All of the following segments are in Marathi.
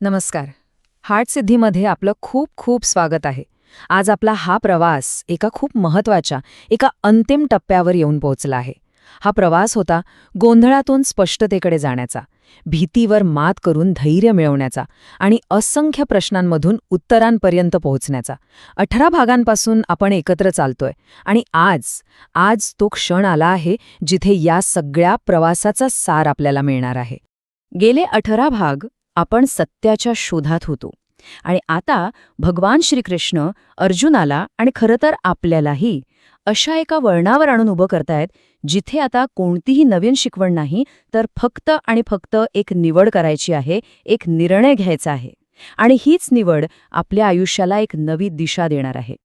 नमस्कार. हार्टसिद्धीमध्ये आपलं खूप खूप स्वागत आहे. आज आपला हा प्रवास एका खूप महत्त्वाच्या, एका अंतिम टप्प्यावर येऊन पोहोचला आहे. हा प्रवास होता गोंधळातून स्पष्टतेकडे जाण्याचा, भीतीवर मात करून धैर्य मिळवण्याचा आणि असंख्य प्रश्नांमधून उत्तरांपर्यंत पोहोचण्याचा. 18 भागांपासून आपण एकत्र चालतोय आणि आज तो क्षण आला आहे जिथे या सगळ्या प्रवासाचा सार आपल्याला मिळणार आहे. गेले 18 भाग आपण सत्याच्या शोधात होतो आणि आता भगवान श्रीकृष्ण अर्जुनाला आणि खरं तर आपल्यालाही अशा एका वळणावर आणून उभं करतायत जिथे आता कोणतीही नवीन शिकवण नाही, तर फक्त आणि फक्त एक निवड करायची आहे, एक निर्णय घ्यायचा आहे. आणि हीच निवड आपल्या आयुष्याला एक नवी दिशा देणार आहे.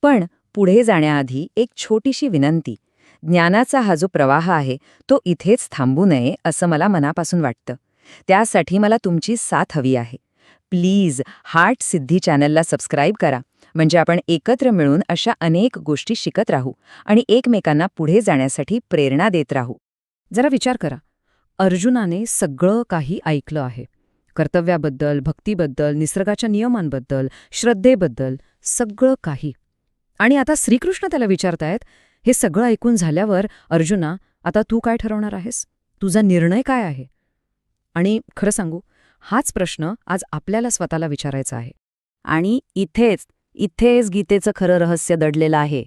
पण पुढे जाण्याआधी एक छोटीशी विनंती. ज्ञानाचा हा जो प्रवाह आहे तो इथेच थांबू नये असं मला मनापासून वाटतं. त्यासाठी मला तुमची साथ हवी आहे. प्लीज हार्ट सिद्धी चॅनलला सबस्क्राईब करा, म्हणजे आपण एकत्र मिळून अशा अनेक गोष्टी शिकत राहू आणि एकमेकांना पुढे जाण्यासाठी प्रेरणा देत राहू. जरा विचार करा, अर्जुनाने सगळं काही ऐकलं आहे. कर्तव्याबद्दल, भक्तीबद्दल, निसर्गाच्या नियमांबद्दल, श्रद्धेबद्दल, सगळं काही. आणि आता श्रीकृष्ण त्याला विचारतायत, हे सगळं ऐकून झाल्यावर अर्जुना, आता तू काय ठरवणार आहेस? तुझा निर्णय काय आहे? आणि खरं सांगू, हाच प्रश्न आज आपल्याला स्वतःला विचारायचा आहे. आणि इथेच गीतेचं खरं रहस्य दडलेलं आहे.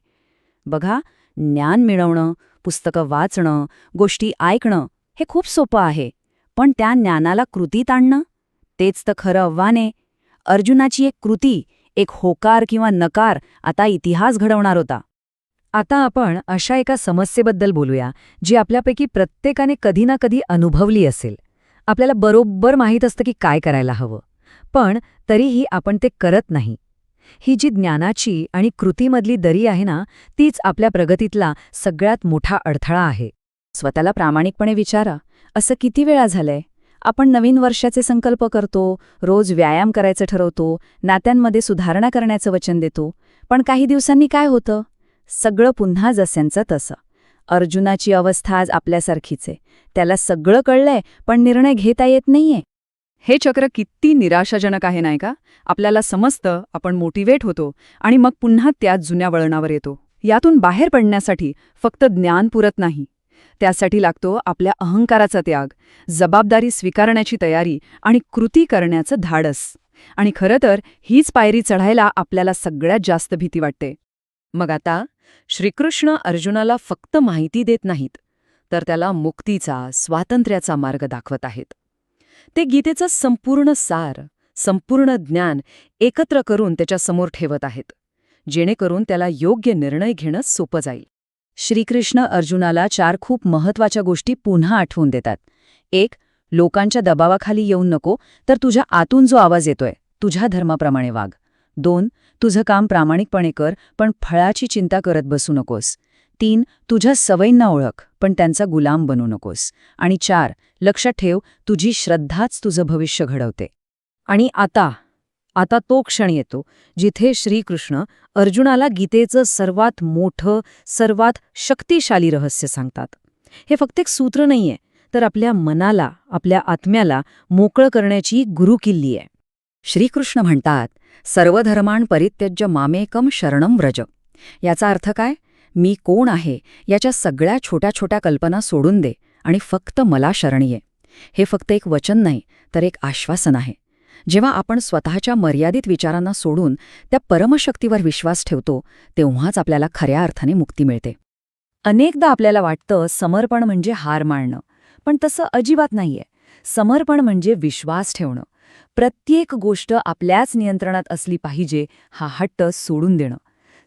बघा, ज्ञान मिळवणं, पुस्तकं वाचणं, गोष्टी ऐकणं हे खूप सोपं आहे. पण त्या ज्ञानाला कृतीत आणणं, तेच तर खरं आव्हान आहे. अर्जुनाची एक कृती, एक होकार किंवा नकार आता इतिहास घडवणार होता. आता आपण अशा एका समस्येबद्दल बोलूया जी आपल्यापैकी प्रत्येकाने कधी ना कधी अनुभवली असेल. आपल्याला बरोबर माहीत असतं की काय करायला हवं, पण तरीही आपण ते करत नाही. ही जी ज्ञानाची आणि कृतीमधली दरी आहे ना, तीच आपल्या प्रगतीतला सगळ्यात मोठा अडथळा आहे. स्वतःला प्रामाणिकपणे विचारा, असं किती वेळा झालंय? आपण नवीन वर्षाचे संकल्प करतो, रोज व्यायाम करायचं ठरवतो, नात्यांमध्ये सुधारणा करण्याचं वचन देतो, पण काही दिवसांनी काय होतं? सगळं पुन्हा जसंचं तसं. अर्जुनाची अवस्था आज आपल्यासारखीच आहे. त्याला सगळं कळलंय, पण निर्णय घेता येत नाहीये. हे चक्र किती निराशाजनक आहे नाही का? आपल्याला समजतं, आपण मोटिवेट होतो आणि मग पुन्हा त्याच जुन्या वळणावर येतो. यातून बाहेर पडण्यासाठी फक्त ज्ञान पुरत नाही. त्यासाठी लागतो आपल्या अहंकाराचा त्याग, जबाबदारी स्वीकारण्याची तयारी आणि कृती करण्याचं धाडस. आणि खरं तर हीच पायरी चढायला आपल्याला सगळ्यात जास्त भीती वाटते. मग आता श्रीकृष्ण अर्जुनाला फक्त माहिती देत नाहीत, तर त्याला मुक्तीचा, स्वातंत्र्याचा मार्ग दाखवत आहेत. ते गीतेचं संपूर्ण सार, संपूर्ण ज्ञान एकत्र करून त्याच्यासमोर ठेवत आहेत, जेणेकरून त्याला योग्य निर्णय घेणं सोपं जाईल. श्रीकृष्ण अर्जुनाला 4 खूप महत्त्वाच्या गोष्टी पुन्हा आठवून देतात. 1. लोकांच्या दबावाखाली येऊ नको, तर तुझ्या आतून जो आवाज येतोय, तुझ्या धर्माप्रमाणे वाग. 2. तुझं काम प्रामाणिकपणे कर, पण फळाची चिंता करत बसू नकोस. 3. तुझ्या सवयींना ओळख, पण त्यांचा गुलाम बनू नकोस. आणि 4. लक्षात ठेव, तुझी श्रद्धाच तुझं भविष्य घडवते. आणि आता तो क्षण येतो जिथे श्रीकृष्ण अर्जुनाला गीतेचं सर्वात मोठं, सर्वात शक्तिशाली रहस्य सांगतात. हे फक्त एक सूत्र नाहीये, तर आपल्या मनाला, आपल्या आत्म्याला मोकळं करण्याची गुरुकिल्ली आहे. श्रीकृष्ण म्हणतात, सर्वधर्मान् परित्यज्य मामेकम शरणं व्रज. याचा अर्थ काय? मी कोण आहे याच्या सगळ्या छोट्या छोट्या कल्पना सोडून दे आणि फक्त मला शरण ये. हे फक्त एक वचन नाही, तर एक आश्वासन आहे. जेव्हा आपण स्वतःच्या मर्यादित विचारांना सोडून त्या परमशक्तीवर विश्वास ठेवतो, तेव्हाच आपल्याला खऱ्या अर्थाने मुक्ती मिळते. अनेकदा आपल्याला वाटतं समर्पण म्हणजे हार मानणं, पण तसं अजिबात नाहीये. समर्पण म्हणजे विश्वास ठेवणं. प्रत्येक गोष्ट आपल्याच नियंत्रणात असली पाहिजे हा हट्ट सोडून देणं.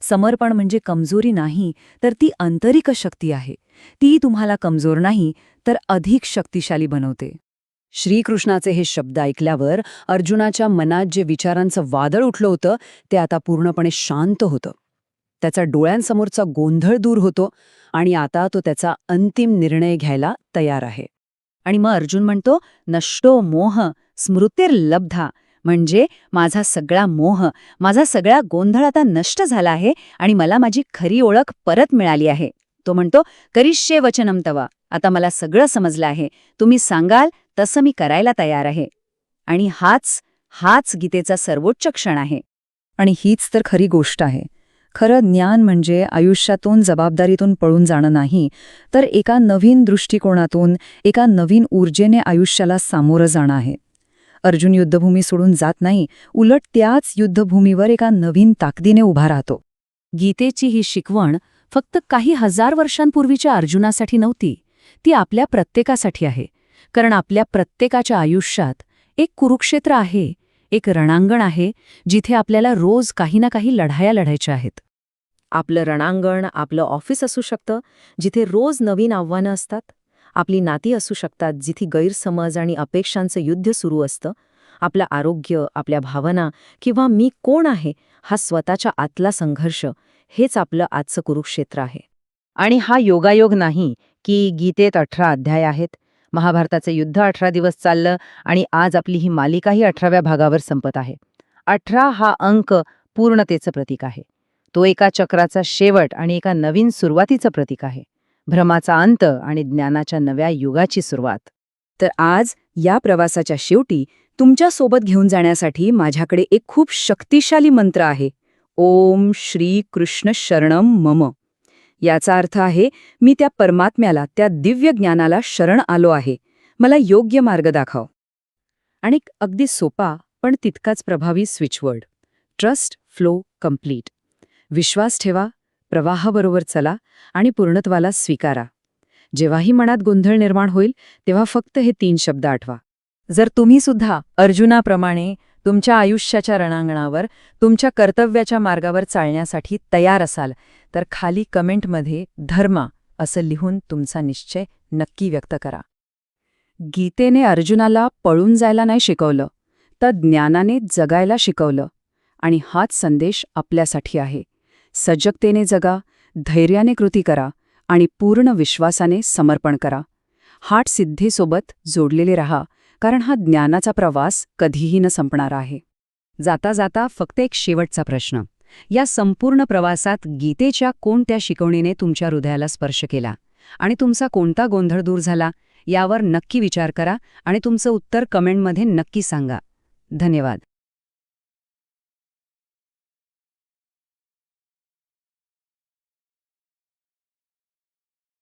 समर्पण म्हणजे कमजोरी नाही, तर ती आंतरिक शक्ती आहे. ती तुम्हाला कमजोर नाही, तर अधिक शक्तिशाली बनवते. श्रीकृष्णाचे हे शब्द ऐकल्यावर अर्जुनाच्या मनात जे विचारांचं वादळ उठलं होतं, ते आता पूर्णपणे शांत होतं. त्याचा डोळ्यांसमोरचा गोंधळ दूर होतो आणि आता तो त्याचा अंतिम निर्णय घ्यायला तयार आहे. आणि मग अर्जुन म्हणतो, नष्टो मोह स्मृतिर्लब्धा, म्हणजे माझा सगळा मोह, माझा सगळा गोंधळ आता नष्ट झाला आहे आणि मला माझी खरी ओळख परत मिळाली आहे. तो म्हणतो, करिष्ये वचनं तव. आता मला सगळं समजलं आहे. तुम्ही सांगाल तसं मी करायला तयार आहे. आणि हाच गीतेचा सर्वोच्च क्षण आहे. आणि हीच तर खरी गोष्ट आहे. खरं ज्ञान म्हणजे आयुष्यातून जबाबदारीतून पळून जाणं नाही, तर एका नवीन दृष्टिकोनातून, एका नवीन ऊर्जेने आयुष्याला सामोरं जाणं आहे. अर्जुन युद्धभूमी सोडून जात नाही, उलट त्याच युद्धभूमीवर एका नवीन ताकदीने उभा राहतो. गीतेची ही शिकवण फक्त काही हजार वर्षांपूर्वीच्या अर्जुनासाठी नव्हती, ती आपल्या प्रत्येकासाठी आहे. कारण आपल्या प्रत्येकाच्या आयुष्यात एक कुरुक्षेत्र आहे, एक रणांगण आहे, जिथे आपल्याला रोज काही ना काही लढाया लढायच्या आहेत. आपलं रणांगण आपलं ऑफिस असू शकतं, जिथे रोज नवीन आव्हानं असतात. आपली नाती असू शकतात, जिथे गैरसमज आणि अपेक्षांचं युद्ध सुरू असतं. आपलं आरोग्य, आपल्या भावना किंवा मी कोण आहे हा स्वतःच्या आतला संघर्ष, हेच आपलं आजचं कुरुक्षेत्र आहे. आणि हा योगायोग नाही की गीतेत 18 अध्याय आहेत, महाभारताचं युद्ध 18 दिवस चाललं आणि आज आपली ही मालिकाही 18व्या भागावर संपत आहे. 18 हा अंक पूर्णतेचं प्रतीक आहे. तो एका चक्राचा शेवट आणि एका नवीन सुरुवातीचं प्रतीक आहे. भ्रमाचा अंत आणि ज्ञानाच्या नव्या युगाची सुरुवात. तर आज या प्रवासाच्या शेवटी तुमच्यासोबत घेऊन जाण्यासाठी माझ्याकडे एक खूप शक्तिशाली मंत्र आहे. ओम श्री कृष्ण शरणम मम. याचा अर्थ आहे, मी त्या परमात्म्याला, त्या दिव्य ज्ञानाला शरण आलो आहे. मला योग्य मार्ग दाखव. आणि अगदी सोपा पण तितकाच प्रभावी स्विचवर्ड, ट्रस्ट फ्लो कम्प्लीट. विश्वास ठेवा, प्रवाहाबरोबर चला आणि पूर्णत्वाला स्वीकारा. जेव्हाही मनात गोंधळ निर्माण होईल तेव्हा फक्त हे 3 शब्द आठवा. जर तुम्ही सुद्धा अर्जुनाप्रमाणे तुमच्या आयुष्याच्या रणांगणावर, तुमच्या कर्तव्याच्या मार्गावर चालण्यासाठी तयार असाल, तर खाली कमेंटमध्ये धर्मा असं लिहून तुमचा निश्चय नक्की व्यक्त करा. गीतेने अर्जुनाला पळून जायला नाही शिकवलं, तर ज्ञानाने जगायला शिकवलं. आणि हाच संदेश आपल्यासाठी आहे. सजगतेने जगा, धैर्याने कृती करा आणि पूर्ण विश्वासाने समर्पण करा. हाट सिद्धीसोबत जोडलेले रहा, कारण हा ज्ञानाचा प्रवास कधीही न संपणारा आहे. जाता जाता फक्त एक शेवटचा प्रश्न. या संपूर्ण प्रवासात गीतेच्या कोणत्या शिकवणीने तुमच्या हृदयाला स्पर्श केला आणि तुमचा कोणता गोंधळ दूर झाला, यावर नक्की विचार करा आणि तुमचं उत्तर कमेंटमध्ये नक्की सांगा. धन्यवाद.